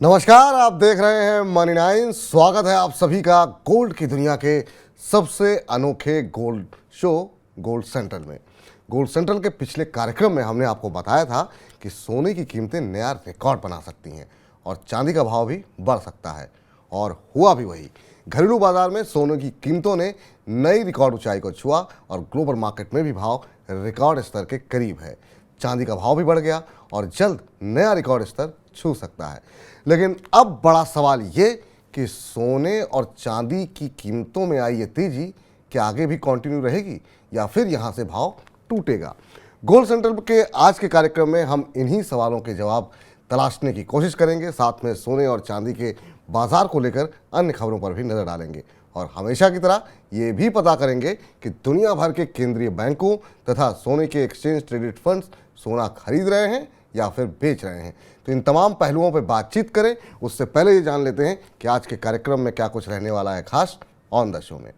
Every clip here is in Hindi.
नमस्कार, आप देख रहे हैं मनी 9। स्वागत है आप सभी का गोल्ड की दुनिया के सबसे अनोखे गोल्ड शो गोल्ड सेंट्रल में। गोल्ड सेंट्रल के पिछले कार्यक्रम में हमने आपको बताया था कि सोने की कीमतें नया रिकॉर्ड बना सकती हैं और चांदी का भाव भी बढ़ सकता है, और हुआ भी वही। घरेलू बाजार में सोने की कीमतों ने नई रिकॉर्ड ऊंचाई को छुआ और ग्लोबल मार्केट में भी भाव रिकॉर्ड स्तर के करीब है। चांदी का भाव भी बढ़ गया और जल्द नया रिकॉर्ड स्तर छू सकता है। लेकिन अब बड़ा सवाल ये कि सोने और चांदी की कीमतों में आई ये तेजी क्या आगे भी कंटिन्यू रहेगी या फिर यहाँ से भाव टूटेगा। गोल्ड सेंट्रल के आज के कार्यक्रम में हम इन्हीं सवालों के जवाब तलाशने की कोशिश करेंगे। साथ में सोने और चांदी के बाजार को लेकर अन्य खबरों पर भी नजर डालेंगे और हमेशा की तरह ये भी पता करेंगे कि दुनिया भर के केंद्रीय बैंकों तथा सोने के एक्सचेंज ट्रेडेड फंड्स सोना खरीद रहे हैं या फिर बेच रहे हैं। तो इन तमाम पहलुओं पर बातचीत करें उससे पहले ये जान लेते हैं कि आज के कार्यक्रम में क्या कुछ रहने वाला है खास ऑन द शो में।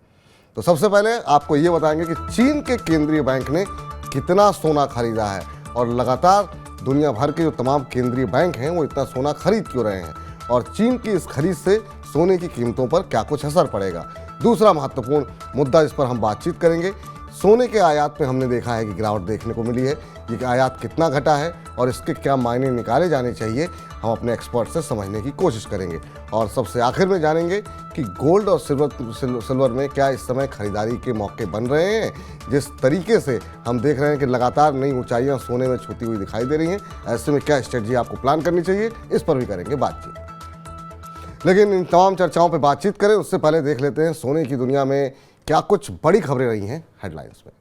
तो सबसे पहले आपको ये बताएंगे कि चीन के केंद्रीय बैंक ने कितना सोना खरीदा है और लगातार दुनिया भर के जो तमाम केंद्रीय बैंक हैं वो इतना सोना खरीद क्यों रहे हैं और चीन की इस खरीद से सोने की कीमतों पर क्या कुछ असर पड़ेगा। दूसरा महत्वपूर्ण मुद्दा इस पर हम बातचीत करेंगे, सोने के आयात में हमने देखा है कि गिरावट देखने को मिली है। ये आयात कितना घटा है और इसके क्या मायने निकाले जाने चाहिए, हम अपने एक्सपर्ट से समझने की कोशिश करेंगे। और सबसे आखिर में जानेंगे कि गोल्ड और सिल्वर में क्या इस समय खरीदारी के मौके बन रहे हैं। जिस तरीके से हम देख रहे हैं कि लगातार नई ऊंचाइयां सोने में छूती हुई दिखाई दे रही हैं, ऐसे में क्या स्ट्रेटजी आपको प्लान करनी चाहिए, इस पर भी करेंगे बातचीत। लेकिन इन तमाम चर्चाओं पर बातचीत करें उससे पहले देख लेते हैं सोने की दुनिया में क्या कुछ बड़ी खबरें रही हैं हेडलाइंस में।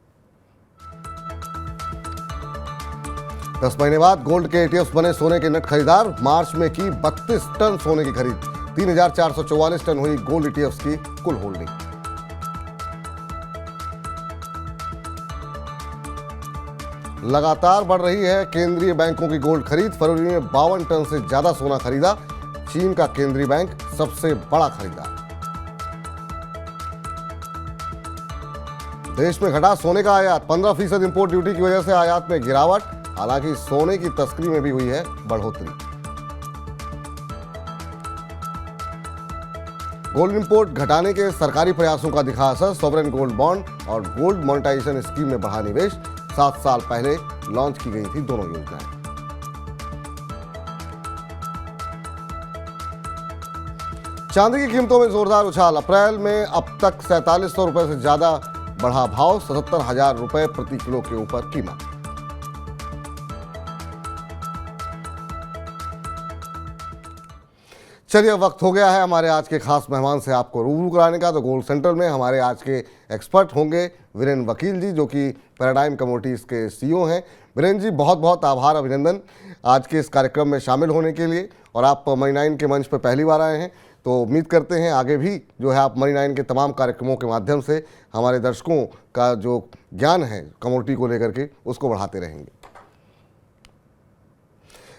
10 महीने बाद गोल्ड के ETF बने सोने के नेट खरीदार। मार्च में की 32 टन सोने की खरीद, 3,444 टन हुई गोल्ड ETFs की कुल होल्डिंग। लगातार बढ़ रही है केंद्रीय बैंकों की गोल्ड खरीद। फरवरी में 52 टन से ज्यादा सोना खरीदा। चीन का केंद्रीय बैंक सबसे बड़ा खरीदार। देश में घटा सोने का आयात, 15% इंपोर्ट ड्यूटी की वजह से आयात में गिरावट। हालांकि सोने की तस्करी में भी हुई है बढ़ोतरी। गोल्ड इंपोर्ट घटाने के सरकारी प्रयासों का दिखा असर। सॉवरेन गोल्ड बॉन्ड और गोल्ड मोनेटाइजेशन स्कीम में बढ़ा निवेश। 7 साल पहले लॉन्च की गई थी दोनों योजनाएं। चांदी की कीमतों में जोरदार उछाल। अप्रैल में अब तक 4700 रुपए से ज्यादा बढ़ा भाव, 77,000 रुपए प्रति किलो के ऊपर कीमत। चलिए अब वक्त हो गया है हमारे आज के खास मेहमान से आपको रूबरू कराने का। तो गोल्ड सेंट्रल में हमारे आज के एक्सपर्ट होंगे वीरेंद्र वकील जी, जो कि पैराडाइम कमोडिटीज के CEO हैं। वीरेंद्र जी, बहुत बहुत आभार, अभिनंदन आज के इस कार्यक्रम में शामिल होने के लिए। और आप मनी 9 के मंच पर पहली बार आए हैं, तो उम्मीद करते हैं आगे भी जो है आप मनी 9 के तमाम कार्यक्रमों के माध्यम से हमारे दर्शकों का जो ज्ञान है कमोडिटी को लेकर के उसको बढ़ाते रहेंगे।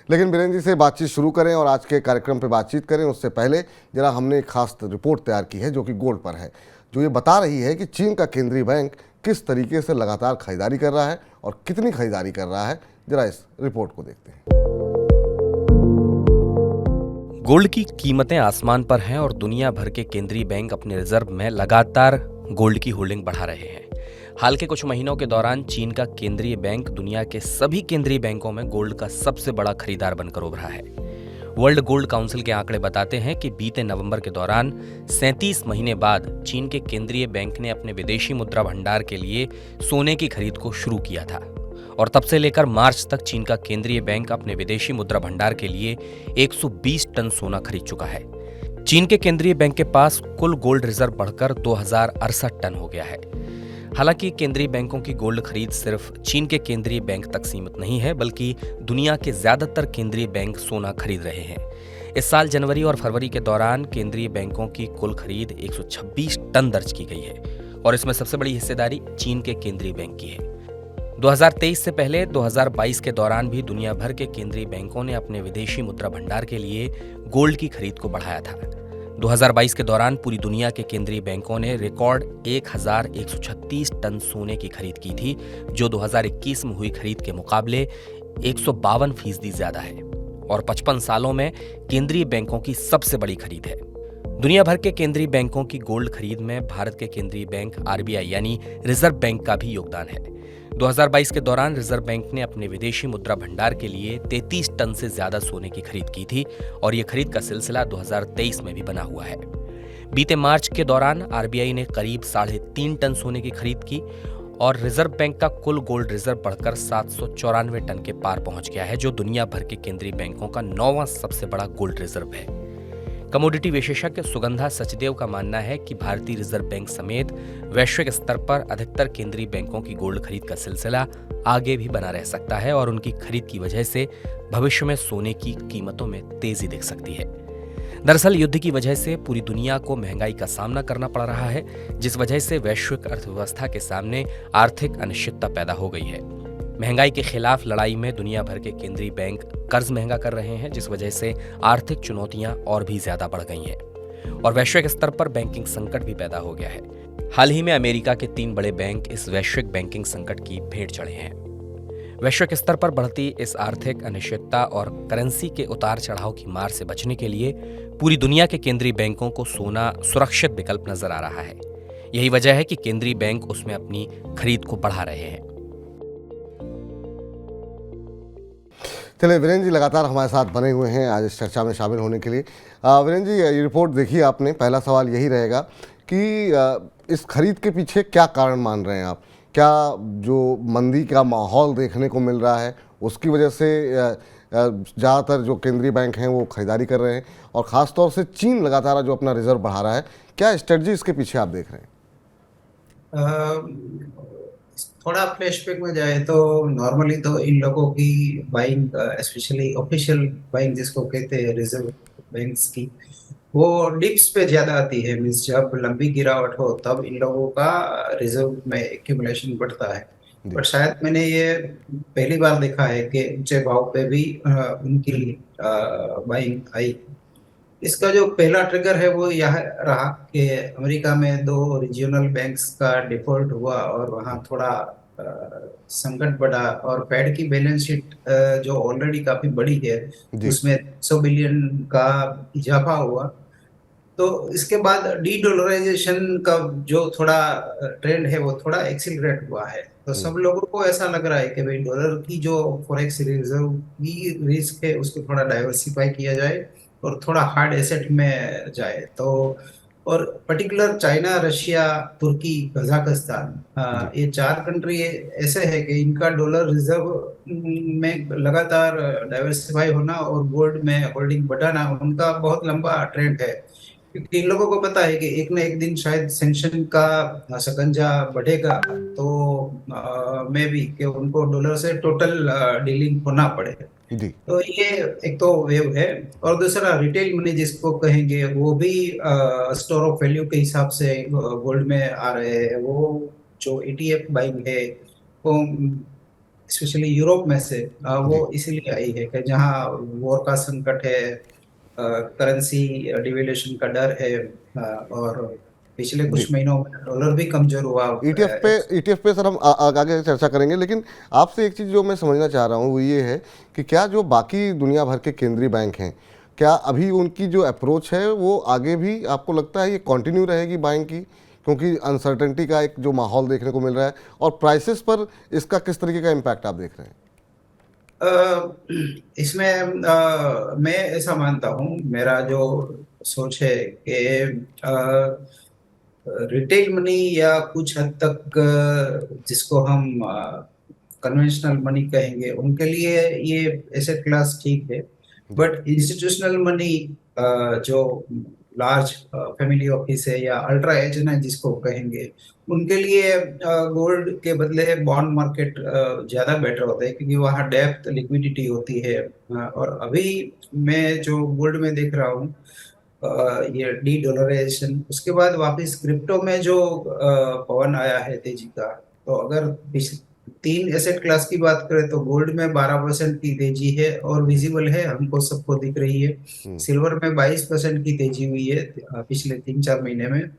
लेकिन वीरेंद्र जी से बातचीत शुरू करें और आज के कार्यक्रम पे बातचीत करें उससे पहले जरा हमने एक खास रिपोर्ट तैयार की है जो कि गोल्ड पर है, जो ये बता रही है कि चीन का केंद्रीय बैंक किस तरीके से लगातार खरीदारी कर रहा है और कितनी खरीदारी कर रहा है। जरा इस रिपोर्ट को देखते हैं। गोल्ड की कीमतें आसमान पर हैं और दुनिया भर के केंद्रीय बैंक अपने रिजर्व में लगातार गोल्ड की होल्डिंग बढ़ा रहे हैं। हाल के कुछ महीनों के दौरान चीन का केंद्रीय बैंक दुनिया के सभी केंद्रीय बैंकों में गोल्ड का सबसे बड़ा खरीदार बनकर उभरा है। वर्ल्ड गोल्ड काउंसिल के आंकड़े बताते हैं कि बीते नवंबर के दौरान 37 महीने बाद चीन के केंद्रीय बैंक ने अपने विदेशी मुद्रा भंडार के लिए सोने की खरीद को शुरू किया था और तब से लेकर मार्च तक चीन का केंद्रीय बैंक अपने विदेशी मुद्रा भंडार के लिए 120 टन सोना खरीद चुका है। चीन के केंद्रीय बैंक के पास कुल गोल्ड रिजर्व बढ़कर 2068 टन हो गया है। हालांकि केंद्रीय बैंकों की गोल्ड खरीद सिर्फ चीन के केंद्रीय बैंक तक सीमित नहीं है, बल्कि दुनिया के ज्यादातर केंद्रीय बैंक सोना खरीद रहे हैं। इस साल जनवरी और फरवरी के दौरान केंद्रीय बैंकों की कुल खरीद 126 टन दर्ज की गई है और इसमें सबसे बड़ी हिस्सेदारी चीन के केंद्रीय बैंक की है। 2023 से पहले 2022 के दौरान भी दुनिया भर के केंद्रीय बैंकों ने अपने विदेशी मुद्रा भंडार के लिए गोल्ड की खरीद को बढ़ाया था। 2022 के दौरान पूरी दुनिया के केंद्रीय बैंकों ने रिकॉर्ड 1136 टन सोने की खरीद की थी, जो 2021 में हुई खरीद के मुकाबले 152% ज्यादा है। और 55 सालों में केंद्रीय बैंकों की सबसे बड़ी खरीद है। दुनिया भर के केंद्रीय बैंकों की गोल्ड खरीद में भारत के केंद्रीय बैंक आरबीआई यानी रिजर्व बैंक का भी योगदान है। 2022 के दौरान रिजर्व बैंक ने अपने विदेशी मुद्रा भंडार के लिए 33 टन से ज्यादा सोने की खरीद की थी और यह खरीद का सिलसिला 2023 में भी बना हुआ है। बीते मार्च के दौरान आरबीआई ने करीब 3.5 टन सोने की खरीद की और रिजर्व बैंक का कुल गोल्ड रिजर्व बढ़कर 794 टन के पार पहुंच गया है, जो दुनिया भर के केंद्रीय बैंकों का 9वां सबसे बड़ा गोल्ड रिजर्व है। कमोडिटी विशेषज्ञ सुगंधा सचदेव का मानना है कि भारतीय रिजर्व बैंक समेत वैश्विक स्तर पर अधिकतर केंद्रीय बैंकों की गोल्ड खरीद का सिलसिला आगे भी बना रह सकता है और उनकी खरीद की वजह से भविष्य में सोने की कीमतों में तेजी दिख सकती है। दरअसल युद्ध की वजह से पूरी दुनिया को महंगाई का सामना करना पड़ रहा है, जिस वजह से वैश्विक अर्थव्यवस्था के सामने आर्थिक अनिश्चितता पैदा हो गई है। महंगाई के खिलाफ लड़ाई में दुनिया भर के केंद्रीय बैंक कर्ज महंगा कर रहे हैं, जिस वजह से आर्थिक चुनौतियां और भी ज्यादा बढ़ गई हैं और वैश्विक स्तर पर बैंकिंग संकट भी पैदा हो गया है। हाल ही में अमेरिका के 3 बड़े बैंक इस वैश्विक बैंकिंग संकट की भेंट चढ़े हैं। वैश्विक स्तर पर बढ़ती इस आर्थिक अनिश्चितता और करेंसी के उतार चढ़ाव की मार से बचने के लिए पूरी दुनिया के केंद्रीय बैंकों को सोना सुरक्षित विकल्प नजर आ रहा है। यही वजह है कि केंद्रीय बैंक उसमें अपनी खरीद को बढ़ा रहे हैं। चलिए, वीरेंद्र जी लगातार हमारे साथ बने हुए हैं आज इस चर्चा में शामिल होने के लिए। वीरेंद्र जी, ये रिपोर्ट देखी आपने, पहला सवाल यही रहेगा कि इस खरीद के पीछे क्या कारण मान रहे हैं आप? क्या जो मंदी का माहौल देखने को मिल रहा है उसकी वजह से ज़्यादातर जो केंद्रीय बैंक हैं वो खरीदारी कर रहे हैं, और ख़ास तौर से चीन लगातार जो अपना रिजर्व बढ़ा रहा है, क्या स्ट्रेटजी इसके पीछे आप देख रहे हैं? थोड़ा फ्लैशबैक में जाए तो नॉर्मली तो इन लोगों की बाइंग, स्पेशली ऑफिशियल बाइंग जिसको कहते हैं रिजर्व बैंक्स की, वो डिप्स पे ज्यादा आती है। मीन्स जब लंबी गिरावट हो तब इन लोगों का रिजर्व में एक्यूमुलेशन बढ़ता है। बट शायद मैंने ये पहली बार देखा है कि ऊंचे भाव पे भी उनकी बाइंग आई। इसका जो पहला ट्रिगर है वो यह रहा कि अमेरिका में 2 रीजनल बैंक्स का डिफॉल्ट हुआ और वहाँ थोड़ा संकट बढ़ा और फेड की बैलेंस शीट जो ऑलरेडी काफी बड़ी है उसमें 100 बिलियन का इजाफा हुआ। तो इसके बाद डी डॉलराइजेशन का जो थोड़ा ट्रेंड है वो थोड़ा एक्सीलरेट हुआ है। तो सब लोगों को ऐसा लग रहा है कि भाई डॉलर की जो फॉरेक्स रिजर्व की रिस्क है उसको थोड़ा डाइवर्सिफाई किया जाए और थोड़ा हार्ड एसेट में जाए। तो और पर्टिकुलर चाइना, रशिया, तुर्की, कजाकिस्तान, ये 4 कंट्री ऐसे है कि इनका डॉलर रिजर्व में लगातार डाइवर्सिफाई होना और गोल्ड में होल्डिंग बढ़ाना उनका बहुत लंबा ट्रेंड है। क्योंकि इन लोगों को पता है कि एक ना एक दिन शायद सैंक्शन का शिकंजा बढ़ेगा, तो मे भी कि उनको डॉलर से टोटल डीलिंग होना पड़े। तो ये एक तो वेव है। और दूसरा रिटेल मनी जिसको कहेंगे वो भी स्टोर ऑफ वैल्यू के हिसाब से गोल्ड में आ रहे हैं। वो जो ETF बाइंग है वो स्पेशली यूरोप में से वो इसीलिए आई है कि जहाँ वॉर का संकट है, करेंसी डिवेल्यूशन का डर है, और पिछले कुछ महीनों में डॉलर भी कमजोर हुआ। ETF पे सर हम आगे चर्चा करेंगे, लेकिन आपसे एक चीज़ जो मैं समझना चाह रहा हूँ वो ये है कि क्या जो बाकी दुनिया भर के केंद्रीय बैंक हैं, क्या अभी उनकी जो अप्रोच है वो आगे भी आपको लगता है ये कंटिन्यू रहेगी बाइंग की? क्योंकि अनसर्टेनिटी का एक जो माहौल देखने को मिल रहा है, और प्राइसेस पर इसका किस तरीके का इम्पैक्ट आप देख रहे हैं? इसमें मैं ऐसा मानता हूँ, मेरा जो सोच है कि रिटेल मनी या कुछ हद तक जिसको हम कन्वेंशनल मनी कहेंगे उनके लिए ये एसेट क्लास ठीक है। बट इंस्टीट्यूशनल मनी जो लार्ज फैमिली ऑफिस है या अल्ट्रा एज ना जिसको कहेंगे, उनके लिए गोल्ड के बदले बॉन्ड मार्केट ज़्यादा बेटर होता है, क्योंकि वहाँ डेप्थ लिक्विडिटी होती है। और अभी मैं जो गोल्ड में देख रहा हूँ ये डी डॉलराइजेशन, उसके बाद वापस क्रिप्टो में जो पवन आया है तेजी का, तो अगर 3 एसेट क्लास की बात करें तो गोल्ड में 12% की तेजी है और विजिबल है, हमको सबको दिख रही है। सिल्वर में 22% की तेजी हुई है पिछले 3-4 महीने में,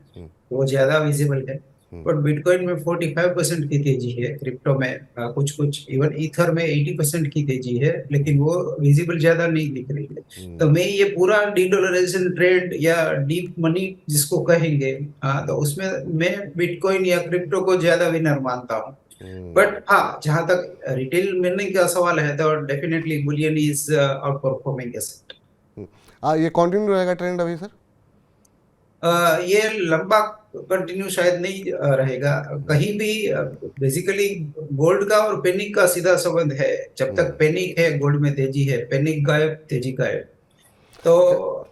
वो ज्यादा विजिबल है। बट बिटकॉइन में 45% की तेजी है, क्रिप्टो में कुछ कुछ इवन ईथर में 80% की तेजी है, लेकिन वो विजिबल ज्यादा नहीं दिख रही है। तो मैं ये पूरा डीडॉलराइजेशन ट्रेंड या डीप मनी जिसको कहेंगे, तो उसमें मैं बिटकॉइन या क्रिप्टो को ज्यादा विनर मानता हूँ। बट हाँ, जहां तक रिटेल मिलने का सवाल है तो definitely Boolean is out performing asset. ये कंटिन्यू रहेगा ट्रेंड अभी सर? ये लंबा कंटिन्यू शायद नहीं रहेगा कहीं भी। बेसिकली गोल्ड का और पेनिक का सीधा संबंध है। जब तक पेनिक है गोल्ड में तेजी है, पेनिक गायब तेजी गायब। तो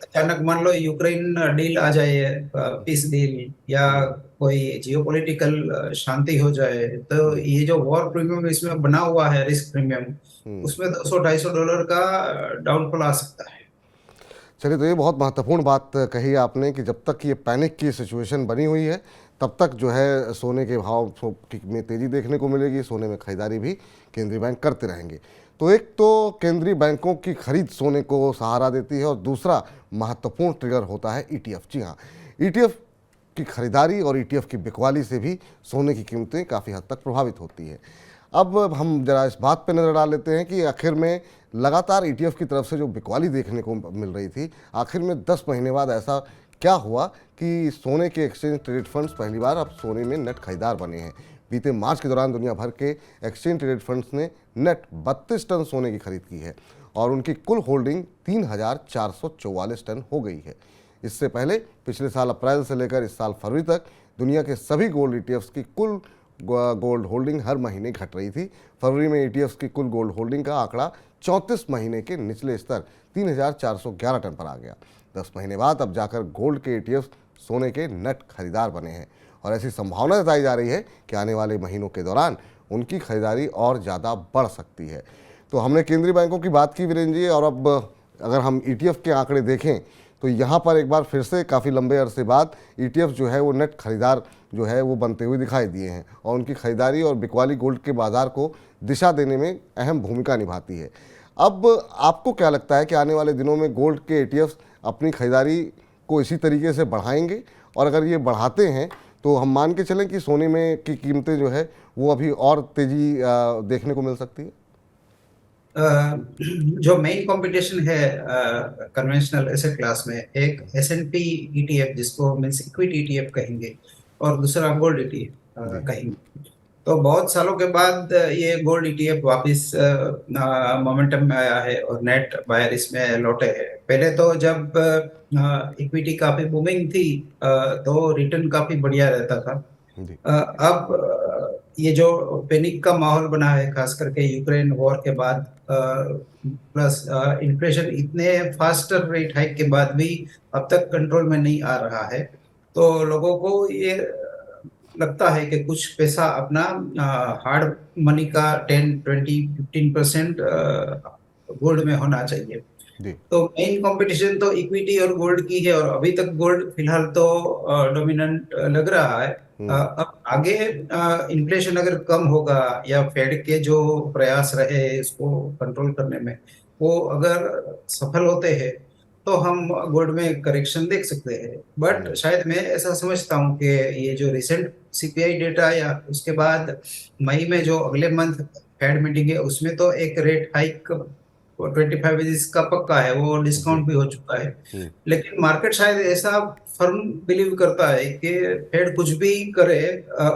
अचानक मान लो यूक्रेन डील आ जाए, पीस डील, या कोई जियोपॉलिटिकल शांति हो जाए, तो ये जो वॉर प्रीमियम इसमें बना हुआ है, रिस्क प्रीमियम, उसमें $200-250 का डाउनफॉल आ सकता है। चलिए, तो ये बहुत महत्वपूर्ण बात कही आपने कि जब तक ये पैनिक की सिचुएशन बनी हुई है तब तक जो है सोने के भाव में तेज़ी देखने को मिलेगी, सोने में खरीदारी भी केंद्रीय बैंक करते रहेंगे। तो एक तो केंद्रीय बैंकों की खरीद सोने को सहारा देती है और दूसरा महत्वपूर्ण ट्रिगर होता है ईटीएफ। जी हाँ, ईटीएफ की खरीदारी और ईटीएफ की बिकवाली से भी सोने की कीमतें काफ़ी हद तक प्रभावित होती है। अब हम जरा इस बात पे नज़र डाल लेते हैं कि आखिर में लगातार ईटीएफ की तरफ से जो बिकवाली देखने को मिल रही थी, आखिर में 10 महीने बाद ऐसा क्या हुआ कि सोने के एक्सचेंज ट्रेडेड फंड्स पहली बार अब सोने में नेट खरीदार बने हैं। बीते मार्च के दौरान दुनिया भर के एक्सचेंज ट्रेडेड फंड्स ने नेट 32 टन सोने की खरीद की है और उनकी कुल होल्डिंग 3,444 टन हो गई है। इससे पहले पिछले साल अप्रैल से लेकर इस साल फरवरी तक दुनिया के सभी गोल्ड ईटीएफ्स की कुल गोल्ड होल्डिंग हर महीने घट रही थी। फरवरी में ईटीएफ्स की कुल गोल्ड होल्डिंग का आंकड़ा 34 महीने के निचले स्तर 3,411 टन पर आ गया। 10 महीने बाद अब जाकर गोल्ड के ईटीएफ्स सोने के नेट खरीदार बने हैं और ऐसी संभावना जताई जा रही है कि आने वाले महीनों के दौरान उनकी खरीदारी और ज़्यादा बढ़ सकती है। तो हमने केंद्रीय बैंकों की बात की वीरेंद्र जी, और अब अगर हम ईटीएफ के आंकड़े देखें तो यहाँ पर एक बार फिर से काफ़ी लंबे अरसे बाद ईटीएफ जो है वो नेट खरीदार जो है वो बनते हुए दिखाई दिए हैं और उनकी खरीदारी और बिकवाली गोल्ड के बाज़ार को दिशा देने में अहम भूमिका निभाती है। अब आपको क्या लगता है कि आने वाले दिनों में गोल्ड के ईटीएफ अपनी खरीदारी को इसी तरीके से बढ़ाएंगे, और अगर ये बढ़ाते हैं तो हम मान के चलें कि सोने में की कीमतें जो है वो अभी और तेज़ी देखने को मिल सकती है? जो मेन कंपटीशन है कन्वेंशनल एसेट क्लास में, एक एसएनपी ईटीएफ जिसको मींस इक्विटी ईटीएफ कहेंगे और दूसरा गोल्ड ईटीएफ कहेंगे। तो बहुत सालों के बाद ये गोल्ड ईटीएफ वापस मोमेंटम में आया है और नेट बायर इसमें लौटे हैं। पहले तो जब इक्विटी काफी बूमिंग थी तो रिटर्न काफी बढ़िया रहता था। अब ये जो पैनिक का माहौल बना है खास करके यूक्रेन वॉर के बाद, प्लस इन्फ्लेशन इतने फास्टर रेट हाइक के बाद भी अब तक कंट्रोल में नहीं आ रहा है, तो लोगों को ये लगता है कि कुछ पैसा अपना हार्ड मनी का 10-20-15% गोल्ड में होना चाहिए। तो मेन कंपटीशन तो इक्विटी और गोल्ड की है और अभी तक गोल्ड फिलहाल तो डोमिनेंट लग रहा है। अब आगे इन्फ्लेशन अगर कम होगा या फेड के जो प्रयास रहे इसको कंट्रोल करने में वो अगर सफल होते हैं तो हम गोल्ड में करेक्शन देख सकते हैं। बट शायद मैं ऐसा समझता हूँ कि ये जो रिसेंट सीपीआई डेटा या उसके बाद मई में जो अगले मंथ फेड मीटिंग है उसमें तो एक रेट हाइक 25 बेसिस का पक्का है, वो डिस्काउंट भी हो चुका है। लेकिन मार्केट शायद ऐसा फर्म बिलीव करता है कि फेड कुछ भी करे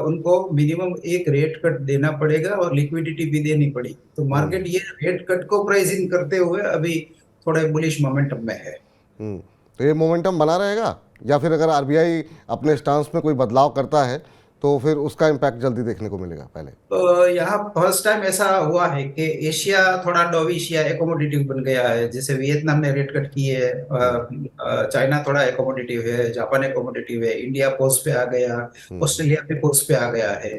उनको मिनिमम एक रेट कट देना पड़ेगा और लिक्विडिटी भी देनी पड़ी। तो मार्केट ये रेट कट को प्राइसिंग करते हुए अभी थोड़े बुलिश मोमेंटम में है। तो ये मोमेंटम बना रहेगा या फिर अगर आरबीआई अपने स्टांस में कोई बदलाव करता है तो फिर उसका इम्पैक्ट जल्दी देखने को मिलेगा? पहले तो यहाँ फर्स्ट टाइम ऐसा हुआ है कि एशिया थोड़ा डॉविश या एकोमोडेटिव बन गया है। जैसे वियतनाम ने रेट कट की है, चाइना थोड़ा एकोमोडेटिव है, जापान एकोमोडेटिव है, इंडिया पोस्ट पे आ गया, ऑस्ट्रेलिया भी पोस्ट पे आ गया है।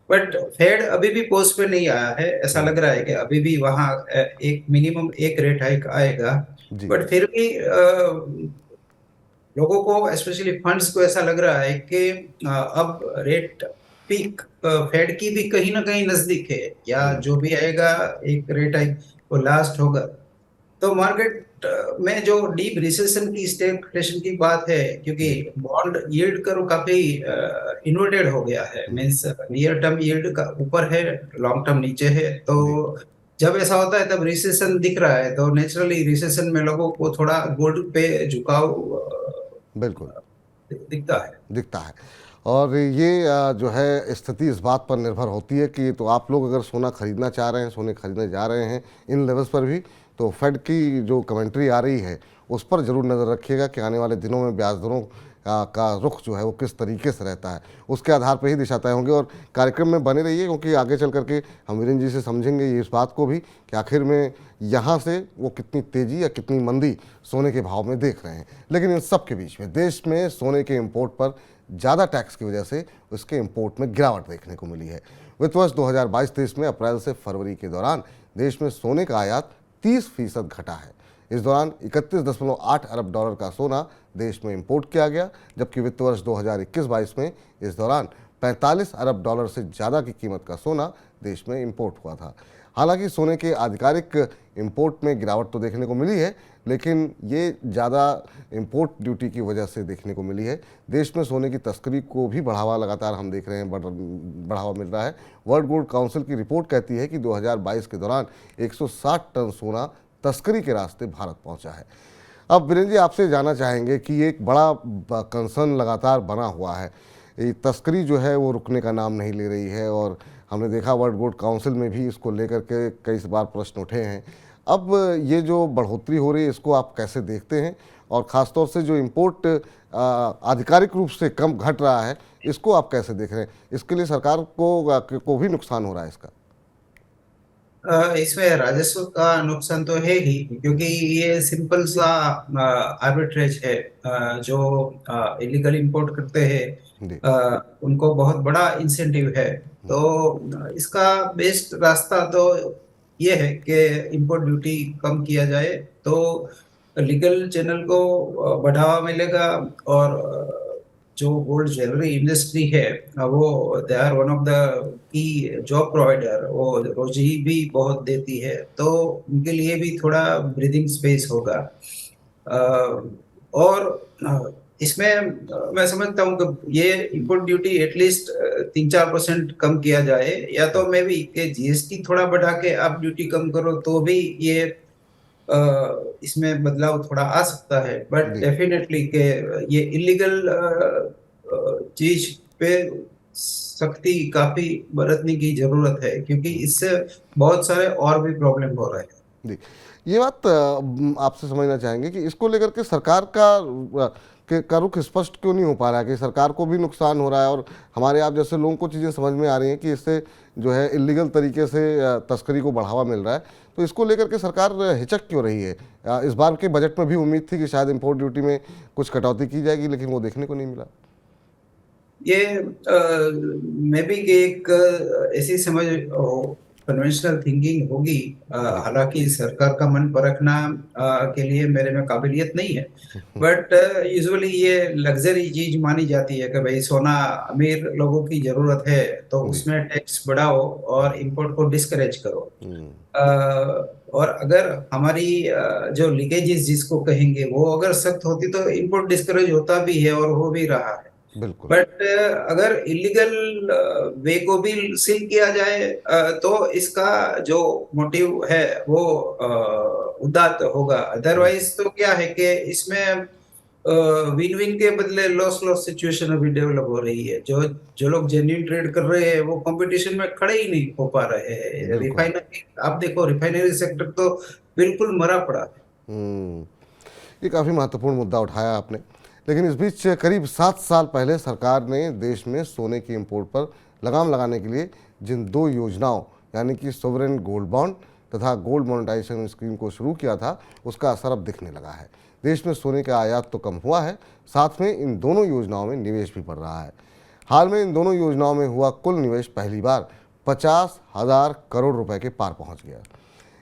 बट फेड अभी भी पोस्ट पे नहीं आया है। ऐसा लग रहा है कि अभी भी वहाँ एक मिनिमम एक रेट हाइक आएगा। बट फिर भी लोगों को स्पेशली फंड्स को ऐसा लग रहा है कि अब रेट पीक फेड की भी कहीं ना कहीं नजदीक है, या जो भी आएगा एक रेट हाइक वो लास्ट होगा। तो मार्केट में जो डीप रिसेशन की स्टेगफ्लेशन की बात है, क्योंकि जी। बॉन्ड यील्ड कर्व काफी इन्वर्टेड हो गया है, मींस नियर टर्म यील्ड का ऊपर है, लॉन्ग टर्म नीचे है। तो जी। जब ऐसा होता है तब रिसेशन दिख रहा है, तो नेचुरली रिसेशन में लोगों को थोड़ा गोल्ड पे झुकाव बिल्कुल दिखता है। दिखता है। और ये जो है स्थिति इस बात पर निर्भर होती है कि तो आप लोग अगर सोना खरीदना चाह रहे हैं, सोने खरीदने जा रहे हैं इन लेवल्स पर भी, तो फेड की जो कमेंट्री आ रही है उस पर ज़रूर नज़र रखिएगा कि आने वाले दिनों में ब्याज दरों का रुख जो है वो किस तरीके से रहता है, उसके आधार पर ही दिशा तय होंगे। और कार्यक्रम में बने रहिए, क्योंकि आगे चल करके हम वीरेंद्र जी से समझेंगे ये इस बात को भी कि आखिर में यहाँ से वो कितनी तेज़ी या कितनी मंदी सोने के भाव में देख रहे हैं। लेकिन इन सब के बीच में देश में सोने के इम्पोर्ट पर ज़्यादा टैक्स की वजह से उसके इंपोर्ट में गिरावट देखने को मिली है। वित्त वर्ष 2022-23 में अप्रैल से फरवरी के दौरान देश में सोने का आयात 30% घटा है। इस दौरान 31.8 अरब डॉलर का सोना देश में इंपोर्ट किया गया, जबकि वित्त वर्ष 2021-22 में इस दौरान 45 अरब डॉलर से ज़्यादा की कीमत का सोना देश में इंपोर्ट हुआ था। हालांकि सोने के आधिकारिक इंपोर्ट में गिरावट तो देखने को मिली है, लेकिन ये ज़्यादा इंपोर्ट ड्यूटी की वजह से देखने को मिली है। देश में सोने की तस्करी को भी बढ़ावा लगातार हम देख रहे हैं, बढ़ावा मिल रहा है। वर्ल्ड गोल्ड काउंसिल की रिपोर्ट कहती है कि 2022 के दौरान 160 टन सोना तस्करी के रास्ते भारत पहुंचा है। अब वीरेंद्र जी आपसे जानना चाहेंगे कि एक बड़ा कंसर्न लगातार बना हुआ है, ये तस्करी जो है वो रुकने का नाम नहीं ले रही है, और हमने देखा वर्ल्ड गोल्ड काउंसिल में भी इसको लेकर के कई बार प्रश्न उठे हैं। अब ये जो बढ़ोतरी हो रही है इसको आप कैसे देखते हैं, और ख़ासतौर से जो इम्पोर्ट आधिकारिक रूप से कम घट रहा है इसको आप कैसे देख रहे हैं? इसके लिए सरकार को भी नुकसान हो रहा है इसका? इसमें राजस्व का नुकसान तो है ही, क्योंकि ये सिंपल सा आर्बिट्रेज है। जो इलीगल इंपोर्ट करते हैं जी। उनको बहुत बड़ा इंसेंटिव है। तो इसका बेस्ट रास्ता तो ये है कि इंपोर्ट ड्यूटी कम किया जाए, तो लीगल चैनल को बढ़ावा मिलेगा। और जो गोल्ड ज्वेलरी इंडस्ट्री है, वो they are one of the key job provider, वो रोजी भी बहुत देती है, तो उनके लिए भी थोड़ा ब्रीदिंग स्पेस होगा। और इसमें मैं समझता हूँ कि ये इंपोर्ट ड्यूटी एटलीस्ट 3-4% कम किया जाए, या तो मे भी कि जीएसटी थोड़ा बढ़ा के आप ड्यूटी कम करो, तो भी ये इसमें बदलाव थोड़ा आ सकता है। But ji. डेफिनेटली के ये इलीगल चीज पे सख्ती काफी बरतने की जरूरत है, क्योंकि इससे बहुत सारे और भी प्रॉब्लम हो रहे हैं। जी, ये बात आपसे समझना चाहेंगे कि इसको लेकर के सरकार का रुख स्पष्ट क्यों नहीं हो पा रहा है, कि सरकार को भी नुकसान हो रहा है और हमारे आप जैसे लोगों को चीज़ें समझ में आ रही हैं कि इससे जो है इलीगल तरीके से तस्करी को बढ़ावा मिल रहा है, तो इसको लेकर के सरकार हिचक क्यों रही है? इस बार के बजट में भी उम्मीद थी कि शायद इम्पोर्ट ड्यूटी में कुछ कटौती की जाएगी, लेकिन वो देखने को नहीं मिला। ये मे बी कि एक ऐसी समझ कन्वेंशनल थिंकिंग होगी। जी। हालांकि सरकार का मन परखना के लिए मेरे में काबिलियत नहीं है, बट यूजुअली ये लग्जरी चीज मानी जाती है कि भाई सोना अमीर लोगों की जरूरत है, तो जी। उसमें टैक्स बढ़ाओ और इंपोर्ट को डिस्करेज करो। हम्म। और अगर हमारी जो लीकेजेस जिसको कहेंगे वो अगर सख्त होती, तो इंपोर्ट डिस्करेज होता भी है और हो भी रहा है। बिल्कुल। बट अगर इलीगल वे को भी सील किया जाए, तो इसका जो मोटिव है वो उदात्त होगा। अदरवाइज तो क्या है कि इसमें विन विन के बदले लॉस लॉस सिचुएशन अभी डेवलप हो रही है। जो लोग जेन्युइन ट्रेड कर रहे हैं वो कंपटीशन में खड़े ही नहीं हो पा रहे हैं। बिल्कुल। रिफाइनरी आप देखो, रिफाइनरी सेक्टर तो बिल्कुल मरा पड़ा है। हम्म। ये काफ़ी महत्वपूर्ण मुद्दा उठाया आपने। लेकिन इस बीच करीब 7 साल पहले सरकार ने देश में सोने की इंपोर्ट पर लगाम लगाने के लिए जिन 2 योजनाओं यानी कि सोवरेन गोल्ड बॉन्ड तथा गोल्ड मोनेटाइजेशन स्कीम को शुरू किया था, उसका असर अब दिखने लगा है। देश में सोने का आयात तो कम हुआ है, साथ में इन दोनों योजनाओं में निवेश भी बढ़ रहा है। हाल में इन दोनों योजनाओं में हुआ कुल निवेश पहली बार 50,000 करोड़ रुपए के पार पहुंच गया।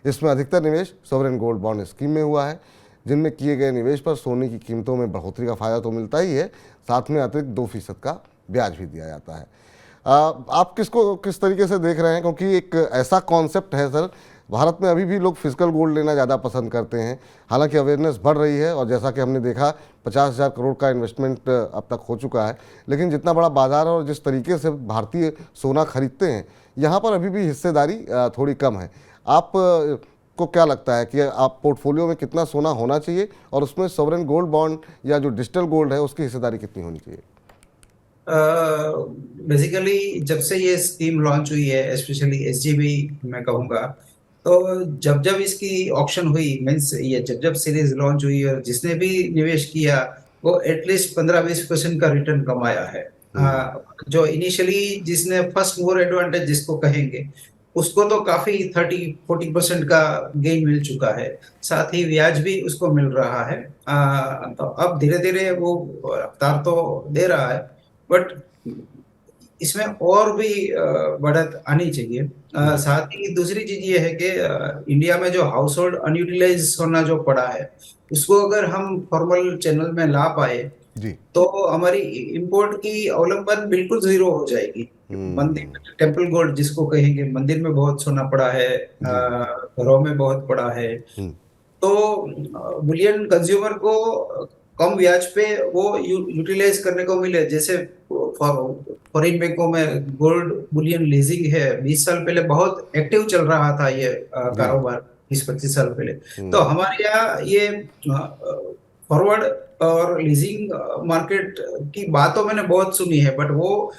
इसमें अधिकतर निवेश सोवरेन गोल्ड बॉन्ड स्कीम में हुआ है, जिनमें किए गए निवेश पर सोने की कीमतों में बढ़ोतरी का फायदा तो मिलता ही है, साथ में अतिरिक्त 2% का ब्याज भी दिया जाता है। आप किस तरीके से देख रहे हैं, क्योंकि एक ऐसा कॉन्सेप्ट है सर भारत में अभी भी लोग फिजिकल गोल्ड लेना ज़्यादा पसंद करते हैं। हालांकि अवेयरनेस बढ़ रही है और जैसा कि हमने देखा 50,000 करोड़ का इन्वेस्टमेंट अब तक हो चुका है, लेकिन जितना बड़ा बाजार है और जिस तरीके से भारतीय सोना खरीदते हैं, यहाँ पर अभी भी हिस्सेदारी थोड़ी कम है। आप को क्या लगता है कि आप पोर्टफोलियो में कितना सोना होना चाहिए और उसमें सॉवरेन गोल्ड बॉन्ड या जो डिजिटल गोल्ड है उसकी हिस्सेदारी कितनी होनी चाहिए? बेसिकली जब से ये स्कीम लॉन्च हुई है, स्पेशली एसजीबी मैं कहूँगा, तो जब जब इसकी ऑप्शन हुई, मीन्स ये जब जब सीरीज लॉन्च हुई और जिसने भी निवेश किया वो एटलीस्ट 15-20% का रिटर्न कमाया है। जो इनिशियली जिसने फर्स्ट मूवर एडवांटेज जिसको कहेंगे, उसको तो काफी 30-40% का गेन मिल चुका है, साथ ही ब्याज भी उसको मिल रहा है। तो अब धीरे धीरे वो रफ्तार तो दे रहा है, बट इसमें और भी बढ़त आनी चाहिए। साथ ही दूसरी चीज ये है कि इंडिया में जो हाउस होल्ड अनयूटिलाइज सोना जो पड़ा है, उसको अगर हम फॉर्मल चैनल में ला पाए जी। तो हमारी इंपोर्ट की अवलंबन बिल्कुल जीरो हो जाएगी। मंदिर में टेम्पल गोल्ड जिसको कहेंगे, मंदिर में बहुत सोना पड़ा है, घरों में बहुत पड़ा है, तो बुलियन कंज्यूमर को कम ब्याज पे वो यूटिलाइज करने को मिले। जैसे फॉरेन बैंकों में गोल्ड बुलियन लीजिंग है, 20 साल पहले बहुत एक्टिव चल रहा था ये कारोबार, 20-25 साल पहले। तो हमारे यहाँ ये फॉरवर्ड और लीजिंग मार्केट की बातों मैंने बहुत सुनी है, बट वो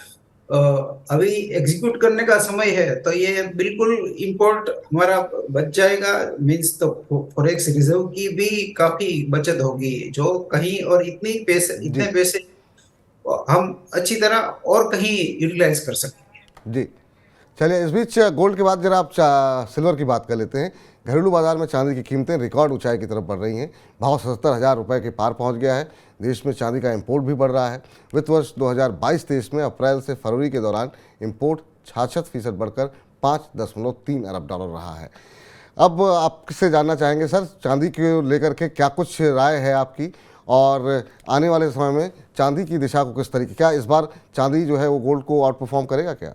अभी एग्जीक्यूट करने का समय है, तो ये बिल्कुल इंपोर्ट हमारा बच जाएगा। मींस तो फॉरेक्स रिजर्व की भी काफी बचत होगी, जो कहीं और इतने पैसे हम अच्छी तरह और कहीं यूटिलाइज कर सकेंगे। जी, चलिए इस बीच गोल्ड के बाद जरा आप सिल्वर की बात कर लेते हैं। घरेलू बाजार में चांदी की कीमतें रिकॉर्ड ऊंचाई की तरफ बढ़ रही हैं। भाव 77,000 रुपये के पार पहुंच गया है। देश में चांदी का इंपोर्ट भी बढ़ रहा है। वित्त वर्ष 2022-23 में अप्रैल से फरवरी के दौरान इंपोर्ट 66% बढ़कर $5.3 अरब रहा है। अब आपसे जानना चाहेंगे सर, चांदी को लेकर के क्या कुछ राय है आपकी, और आने वाले समय में चांदी की दिशा को किस तरीके, क्या इस बार चांदी जो है वो गोल्ड को आउट परफॉर्म करेगा क्या?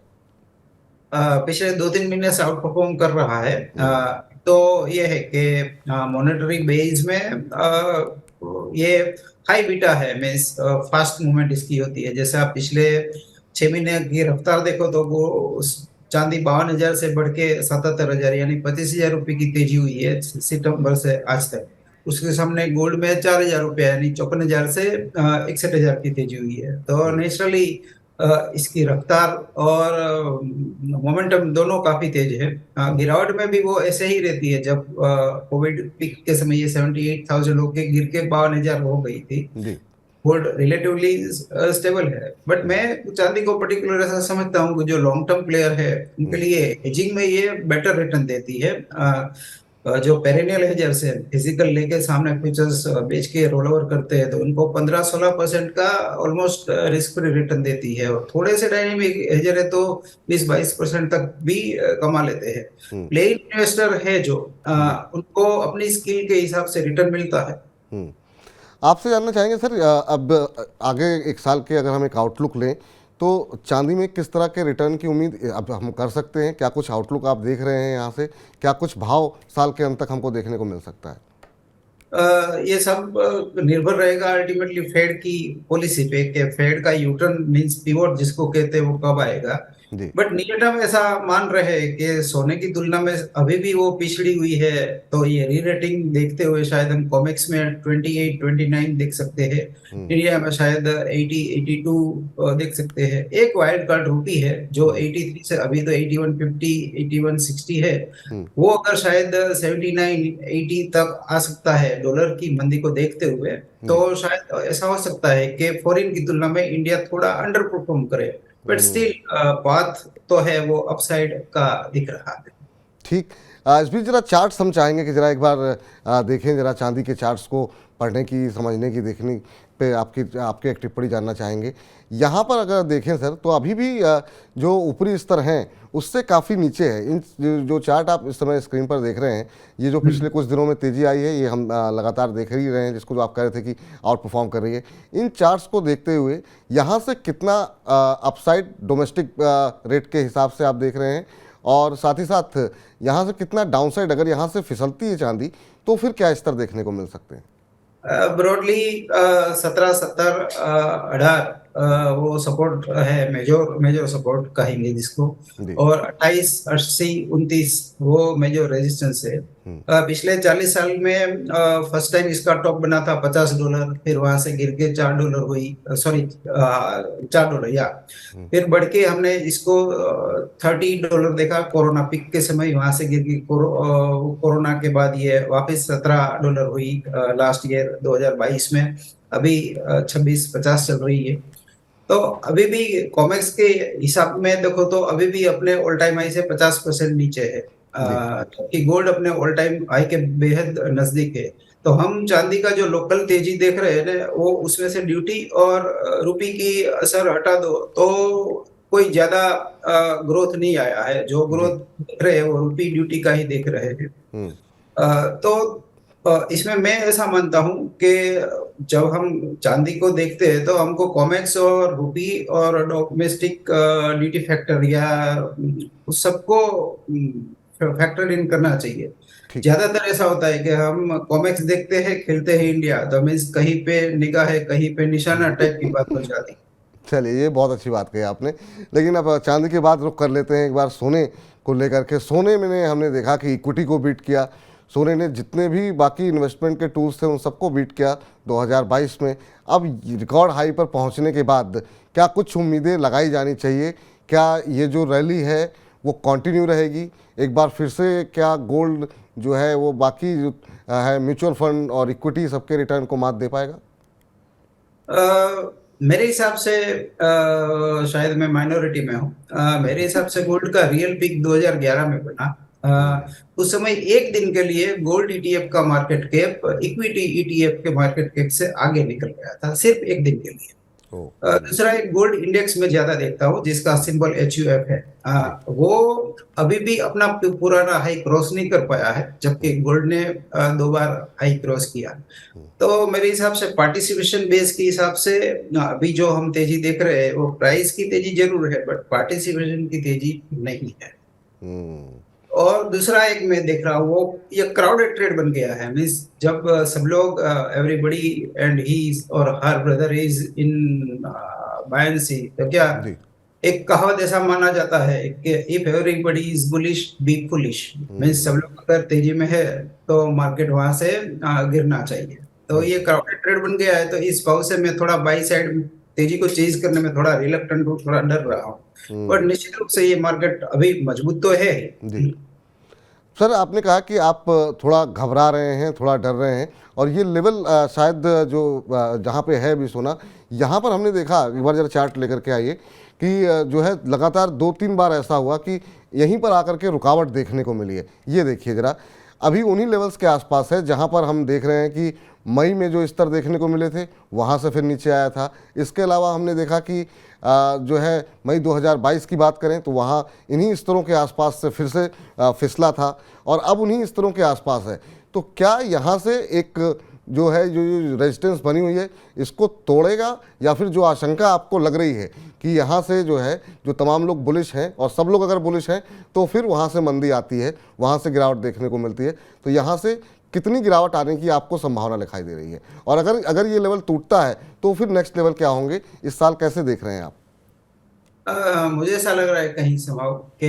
पिछले 2-3 महीने से आउट परफॉर्म कर रहा है। तो ये है कि मॉनेटरी बेस में ये हाई बीटा है, मीन्स फास्ट मूवमेंट इसकी होती है। जैसे आप पिछले 6 महीने की रफ्तार देखो तो वो चांदी 52,000 से बढ़ के 77,000 यानी 25,000 रुपये की तेजी हुई है सितंबर से आज तक। उसके सामने गोल्ड में 4,000 रुपये यानी 54,000 से 61,000 की तेजी हुई है। तो नेचुरली इसकी रफ्तार और मोमेंटम दोनों काफी तेज है। गिरावट में भी वो ऐसे ही रहती है। जब कोविड पीक के समय ये 78,000 होके गिर के 52,000 हो गई थी। गोल्ड रिलेटिवली स्टेबल है, बट मैं चांदी को पर्टिकुलर ऐसा समझता हूँ कि जो लॉन्ग टर्म प्लेयर है उनके लिए हेजिंग में ये बेटर रिटर्न देती है। जो पेरेनियल हेजर्स है, फिजिकल लेके सामने फ्यूचर्स बेच के रोल ओवर करते हैं, तो उनको 15-16% का ऑलमोस्ट रिस्क फ्री रिटर्न देती है। और थोड़े से डायनेमिक हेजर है तो 20-22% तक भी कमा लेते हैं। प्लेइंग इन्वेस्टर है जो उनको अपनी स्किल के हिसाब से रिटर्न मिलता है। आपसे जानना चाहेंगे सर, अब आगे एक साल के अगर हम एक आउटलुक लें तो चांदी में किस तरह के रिटर्न की उम्मीद अब हम कर सकते हैं? क्या कुछ आउटलुक आप देख रहे हैं यहाँ से? क्या कुछ भाव साल के अंत तक हमको देखने को मिल सकता है? ये सब निर्भर रहेगा अल्टीमेटली फेड की पॉलिसी पे, कि फेड का यूटर्न मींस पिवोट जिसको कहते हैं वो कब आएगा। बट नियर टर्म ऐसा मान रहे कि सोने की तुलना में अभी भी वो पिछड़ी हुई है, तो ये री रेटिंग देखते हुए शायद हम कॉमेक्स में 28-29 देख सकते हैं, इंडिया में शायद 80-82 देख सकते हैं। एक वाइल्ड कार्ड रूपी है जो 83 से अभी तो 8150 8160 है, वो अगर शायद 79-80 तक आ सकता है डॉलर की मंदी को देखते हुए, तो शायद ऐसा हो सकता है कि फॉरेन की तुलना में इंडिया थोड़ा अंडर परफॉर्म करे। बट स्टिल बात तो है वो अपसाइड का दिख रहा है। ठीक, इस बीच जरा चार्ट्स हम चाहेंगे कि जरा एक बार देखें, जरा चांदी के चार्ट्स को पढ़ने की, समझने की, देखने पे आपके एक टिप्पणी जानना चाहेंगे। यहाँ पर अगर देखें सर तो अभी भी जो ऊपरी स्तर हैं उससे काफ़ी नीचे है। इन जो चार्ट आप इस समय स्क्रीन पर देख रहे हैं, ये जो पिछले कुछ दिनों में तेज़ी आई है, ये हम लगातार देख ही रहे हैं, जिसको जो आप कह रहे थे कि आउट परफॉर्म कर रही है। इन चार्ट्स को देखते हुए यहाँ से कितना अपसाइड डोमेस्टिक रेट के हिसाब से आप देख रहे हैं, और साथ ही साथ यहाँ से कितना डाउनसाइड, अगर यहाँ से फिसलती है चांदी तो फिर क्या स्तर देखने को मिल सकते हैं? ब्रॉडली 17-70 18 वो सपोर्ट है, मेजर मेजर सपोर्ट कहेंगे जिसको। जी। और 28, 80, 29 वो मेजर रेजिस्टेंस है। पिछले 40 साल में फर्स्ट टाइम इसका टॉप बना था $50, फिर वहां से गिर के $4 हुई, सॉरी $4 या फिर बढ़ के हमने इसको $30 देखा कोरोना पिक के समय, वहां से गिर के कोरोना के बाद ये वापस $17 हुई लास्ट ईयर 2022 में। अभी 26-50 चल रही है। तो अभी भी कॉमेक्स के हिसाब में देखो तो अभी भी अपने ऑल टाइम हाई से 50% नीचे है, कि गोल्ड अपने ऑल टाइम हाई के बेहद नजदीक है। तो हम चांदी का जो लोकल तेजी देख रहे हैं ना, वो उसमें से ड्यूटी और रुपी की असर हटा दो तो कोई ज्यादा ग्रोथ नहीं आया है। जो ग्रोथ देख रहे हैं वो रुपी ड्यूटी का ही देख रहे हैं। तो इसमें मैं ऐसा मानता हूं कि जब हम चांदी को देखते हैं तो हमको कॉमेक्स और रुपी और डोमेस्टिक ड्यूटी फैक्टर या उस सबको फैक्टर इन करना चाहिए। ठीक। ज्यादातर ऐसा होता है कि हम कॉमेक्स देखते हैं, खेलते हैं इंडिया, तो मीन्स कहीं पे निगाह है कहीं पे निशाना टाइप की बात हो जाती। चलिए, ये बहुत अच्छी बात कही आपने। लेकिन अब चांदी के बाद रुख कर लेते हैं एक बार सोने को लेकर के। सोने में हमने देखा कि इक्विटी को बीट किया, सोने ने जितने भी बाकी इन्वेस्टमेंट के टूल्स थे उन सबको बीट किया 2022 में। अब रिकॉर्ड हाई पर पहुंचने के बाद क्या कुछ उम्मीदें लगाई जानी चाहिए? क्या ये जो रैली है वो कंटिन्यू रहेगी? एक बार फिर से क्या गोल्ड जो है वो बाकी जो है म्यूचुअल फंड और इक्विटी सबके रिटर्न को मात दे पाएगा? मेरे हिसाब से शायद मैं माइनॉरिटी में हूँ। मेरे हिसाब से गोल्ड का रियल पीक 2011 में बना। उस समय एक दिन के लिए गोल्ड ईटीएफ का मार्केट कैप इक्विटी ईटीएफ के मार्केट कैप से आगे निकल गया था, सिर्फ एक दिन के लिए। दूसरा एक गोल्ड इंडेक्स में ज्यादा देखता हूँ जिसका सिंबल HUF है। वो अभी भी अपना पुराना हाई क्रॉस नहीं कर पाया है, जबकि गोल्ड ने 2 बार हाई क्रॉस किया। तो मेरे हिसाब से पार्टिसिपेशन बेस के हिसाब से अभी जो हम तेजी देख रहे हैं वो प्राइस की तेजी जरूर है, बट पार्टिसिपेशन की तेजी नहीं है। और दूसरा एक मैं देख रहा हूँ वो ये क्राउडेड ट्रेड बन गया है। मींस जब सब लोग एवरीबॉडी एंड ही और her brother is in buoyancy, तो क्या एक कहावत ऐसा माना जाता है कि if everybody is bullish B foolish. Means सब लोग अगर तेजी में है तो मार्केट वहां से गिरना चाहिए। तो ये क्राउडेड ट्रेड बन गया है, तो इस भाव से मैं थोड़ा बाई साइड तेजी को चेज करने में थोड़ा रिलक्टेंट हूँ, थोड़ा डर रहा हूँ। पर निश्चित रूप से ये मार्केट अभी मजबूत तो है जी। सर, आपने कहा कि आप थोड़ा घबरा रहे हैं, थोड़ा डर रहे हैं, और ये लेवल शायद जो जहाँ पे है भी सोना, यहाँ पर हमने देखा, एक बार जरा चार्ट लेकर के आइए, कि जो है लगातार 2-3 बार ऐसा हुआ कि यहीं पर आकर के रुकावट देखने को मिली है। ये देखिए ज़रा, अभी उन्हीं लेवल्स के आसपास है जहाँ पर हम देख रहे हैं कि मई में जो स्तर देखने को मिले थे वहाँ से फिर नीचे आया था। इसके अलावा हमने देखा कि जो है मई 2022 की बात करें तो वहाँ इन्हीं स्तरों के आसपास से फिर से फिसला था, और अब उन्हीं स्तरों के आसपास है। तो क्या यहाँ से एक जो है जो रेजिस्टेंस बनी हुई है इसको तोड़ेगा, या फिर जो आशंका आपको लग रही है कि यहाँ से जो है जो तमाम लोग बुलिश हैं और सब लोग अगर बुलिश हैं तो फिर वहाँ से मंदी आती है, वहाँ से गिरावट देखने को मिलती है, तो यहाँ से कितनी गिरावट आने की आपको संभावना दिखाई दे रही है? और अगर ये लेवल टूटता है तो फिर नेक्स्ट लेवल क्या होंगे, इस साल कैसे देख रहे हैं आप? मुझे ऐसा लग रहा है कहीं समाव कि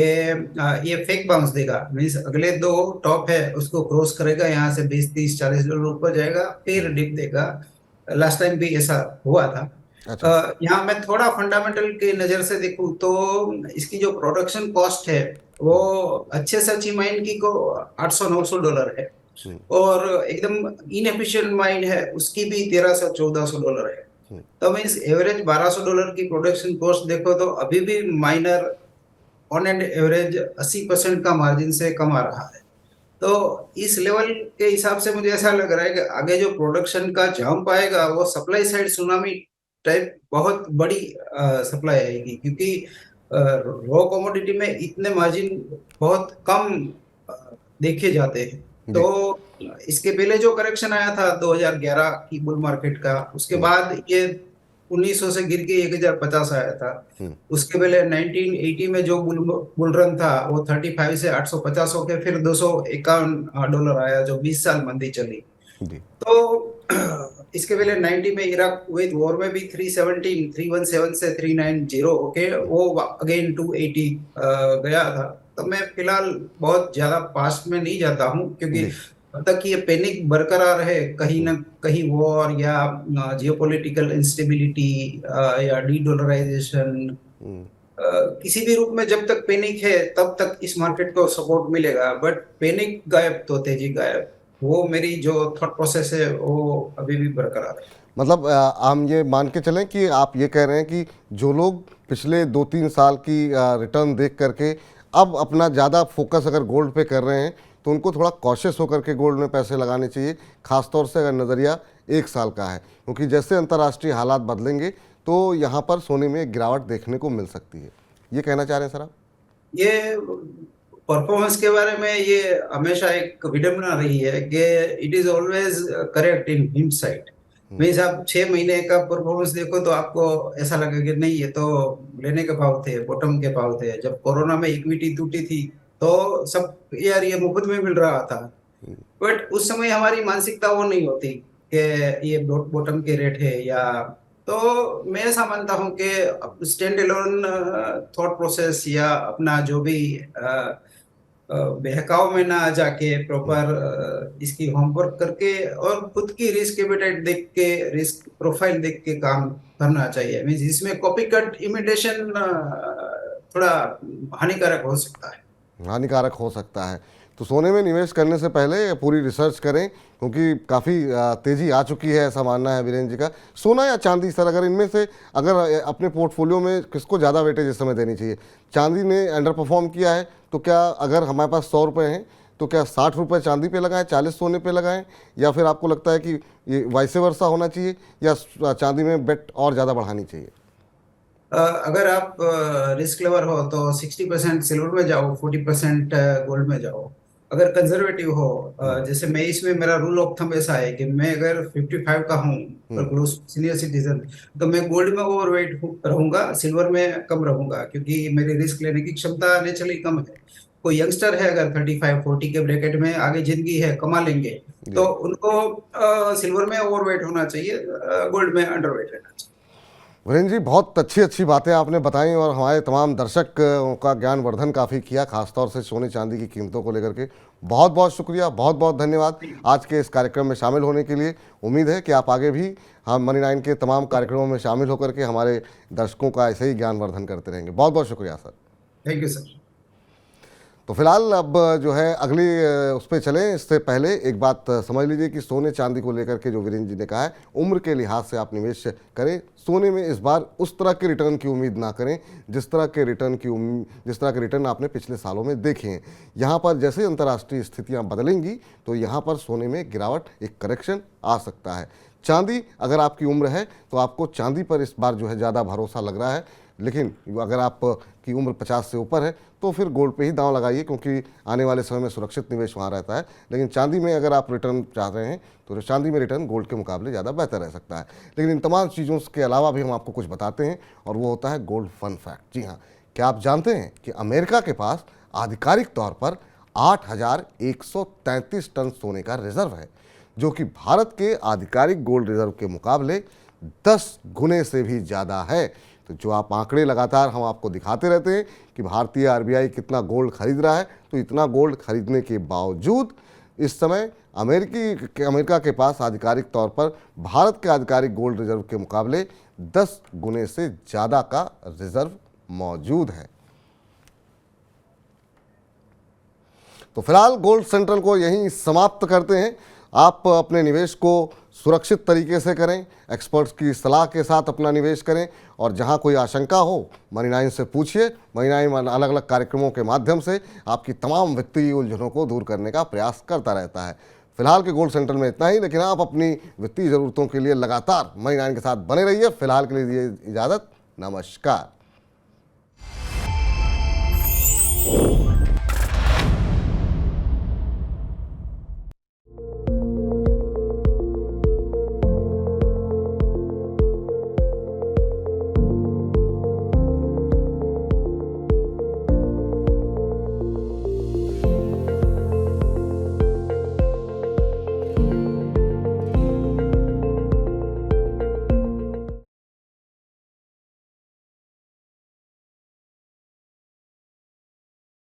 ये फेक बाउंस देगा। मीन्स अगले 2 टॉप है उसको क्रॉस करेगा, यहाँ से 20, 30, $40 ऊपर जाएगा, फिर डिप देगा। लास्ट टाइम भी ऐसा हुआ था। अच्छा। यहाँ मैं थोड़ा फंडामेंटल की नजर से देखूं तो इसकी जो प्रोडक्शन कॉस्ट है वो अच्छे से अच्छी माइन की को $800-900 है, और एकदम इनएफिशिएंट माइन है उसकी भी $1300-1400 है। तो मीन्स एवरेज $1200 की प्रोडक्शन कॉस्ट देखो तो अभी भी माइनर ऑन एंड एवरेज 80% का मार्जिन से कमा रहा है। तो इस लेवल के हिसाब से मुझे ऐसा लग रहा है कि आगे जो प्रोडक्शन का जंप आएगा वो सप्लाई साइड सुनामी टाइप बहुत बड़ी सप्लाई आएगी, क्योंकि रॉ कमोडिटी में इतने मार्जिन बहुत कम देखे जाते हैं। तो इसके पहले जो करेक्शन आया था 2011 की बुल मार्केट का, उसके बाद ये 1900 से गिर के 1050 आया था। हम्म। उसके पहले 1980 में जो बुल रन था वो 35 से 850 होके फिर $251 आया, जो 20 साल मंदी चली। जी। तो इसके पहले 90 में इराक कुवैत वॉर में भी 317 से 390 ओके, वो अगेन 280 गया था। तो मैं फिलहाल बहुत ज्यादा पास्ट में नहीं जाता हूँ, क्योंकि जी। जब तक ये पैनिक बरकरार है, कहीं ना कहीं वॉर या जियोपॉलिटिकल इंस्टेबिलिटी या डी डॉलराइजेशन, हम्म। किसी भी रूप में जब तक पैनिक है तब तक इस मार्केट को सपोर्ट मिलेगा। बट पैनिक गायब तो तेजी गायब, वो मेरी जो थॉट प्रोसेस है वो अभी भी बरकरार है। मतलब हम ये मान के चलें कि आप ये कह रहे हैं कि जो लोग पिछले 2-3 साल की रिटर्न देख करके अब अपना ज़्यादा फोकस अगर गोल्ड पे कर रहे हैं, तो उनको थोड़ा कॉशियस होकर के गोल्ड में पैसे लगाने चाहिए, खासतौर से अगर नज़रिया 1 साल का है, क्योंकि जैसे अंतर्राष्ट्रीय हालात बदलेंगे तो यहाँ पर सोने में एक गिरावट देखने को मिल सकती है। ये कहना चाह रहे हैं सर आप? ये परफॉर्मेंस के बारे में ये हमेशा एक विडंबना रही है कि it is always correct in him side. Means आप 6 महीने का परफॉर्मेंस देखो तो आपको ऐसा लगेगा कि नहीं, ये तो लेने के भाव थे, बॉटम के भाव थे। जब कोरोना में इक्विटी टूटी थी तो सब यार ये मुफ्त में मिल रहा था। बट उस समय हमारी मानसिकता वो नहीं होती कि ये बॉटम के रेट है या। तो मैं ऐसा मानता हूँ कि स्टैंड एलोन थॉट प्रोसेस या अपना जो भी बहकाव में ना जाके प्रॉपर इसकी होमवर्क करके और खुद की रिस्क एपेटाइट देख के, रिस्क प्रोफाइल देख के काम करना चाहिए। मीन्स इसमें कॉपी कट इमिटेशन थोड़ा हानिकारक हो सकता है। हानिकारक हो सकता है। तो सोने में निवेश करने से पहले पूरी रिसर्च करें, क्योंकि काफ़ी तेज़ी आ चुकी है, ऐसा मानना है वीरेंद्र जी का। सोना या चांदी सर, अगर इनमें से अगर अपने पोर्टफोलियो में किसको ज़्यादा वेटेज इस समय देनी चाहिए? चांदी ने अंडर परफॉर्म किया है, तो क्या अगर हमारे पास 100 रुपये हैं तो क्या 60 रुपये चांदी पे लगाएं, 40 सोने पे लगाएं, या फिर आपको लगता है कि ये वाइसे वर्सा होना चाहिए, या चांदी में बेट और ज़्यादा बढ़ानी चाहिए? अगर आप रिस्क लेवर हो तो 60% सिल्वर में जाओ, 40% गोल्ड में जाओ। अगर कंजर्वेटिव हो, जैसे मैं इसमें मेरा रूल ऑफ थंब ऐसा है कि मैं अगर 55 का हूँ और सीनियर सिटीजन, तो मैं गोल्ड में ओवरवेट रहूंगा, सिल्वर में कम रहूंगा, क्योंकि मेरी रिस्क लेने की क्षमता नेचुरली कम है। कोई यंगस्टर है अगर 35-40 के ब्रैकेट में, आगे जिंदगी है, कमा लेंगे, तो उनको सिल्वर में ओवरवेट होना चाहिए, गोल्ड में अंडरवेट रहना चाहिए। वीरेंद्र जी, बहुत अच्छी अच्छी बातें आपने बताई और हमारे तमाम दर्शक का ज्ञानवर्धन काफ़ी किया, खासतौर से सोने चांदी की कीमतों को लेकर के। बहुत बहुत शुक्रिया, बहुत बहुत धन्यवाद आज के इस कार्यक्रम में शामिल होने के लिए। उम्मीद है कि आप आगे भी हम मनी 9 के तमाम कार्यक्रमों में शामिल होकर के हमारे दर्शकों का ऐसे ही ज्ञानवर्धन करते रहेंगे। बहुत बहुत शुक्रिया सर। Thank you sir. तो फिलहाल अब जो है अगली उस पर चलें, इससे पहले एक बात समझ लीजिए कि सोने चांदी को लेकर के जो वीरेंद्र जी ने कहा है, उम्र के लिहाज से आप निवेश करें। सोने में इस बार उस तरह के रिटर्न की उम्मीद ना करें जिस तरह के रिटर्न आपने पिछले सालों में देखे हैं। यहाँ पर जैसे अंतर्राष्ट्रीय स्थितियाँ बदलेंगी तो यहाँ पर सोने में गिरावट, एक करेक्शन आ सकता है। चांदी, अगर आपकी उम्र है तो आपको चांदी पर इस बार जो है ज़्यादा भरोसा लग रहा है, लेकिन अगर आप की उम्र 50 से ऊपर है तो फिर गोल्ड पे ही दांव लगाइए, क्योंकि आने वाले समय में सुरक्षित निवेश वहाँ रहता है। लेकिन चांदी में अगर आप रिटर्न चाह रहे हैं तो चांदी में रिटर्न गोल्ड के मुकाबले ज़्यादा बेहतर रह सकता है। लेकिन इन तमाम चीज़ों के अलावा भी हम आपको कुछ बताते हैं, और वो होता है गोल्ड फन फैक्ट। जी हाँ, क्या आप जानते हैं कि अमेरिका के पास आधिकारिक तौर पर 8,133 टन सोने का रिजर्व है, जो कि भारत के आधिकारिक गोल्ड रिजर्व के मुकाबले 10 गुने से भी ज़्यादा है। तो जो आप आंकड़े लगातार हम आपको दिखाते रहते हैं कि भारतीय आरबीआई कितना गोल्ड खरीद रहा है, तो इतना गोल्ड खरीदने के बावजूद इस समय अमेरिका के पास आधिकारिक तौर पर भारत के आधिकारिक गोल्ड रिजर्व के मुकाबले 10 गुने से ज़्यादा का रिजर्व मौजूद है। तो फिलहाल गोल्ड सेंट्रल को यहीं समाप्त करते हैं। आप अपने निवेश को सुरक्षित तरीके से करें, एक्सपर्ट्स की सलाह के साथ अपना निवेश करें, और जहां कोई आशंका हो मनी 9 से पूछिए। मनी 9 अलग अलग कार्यक्रमों के माध्यम से आपकी तमाम वित्तीय उलझनों को दूर करने का प्रयास करता रहता है। फिलहाल के गोल्ड सेंटर में इतना ही, लेकिन आप अपनी वित्तीय ज़रूरतों के लिए लगातार मनी 9 के साथ बने रहिए। फिलहाल के लिए दीजिए इजाज़त, नमस्कार।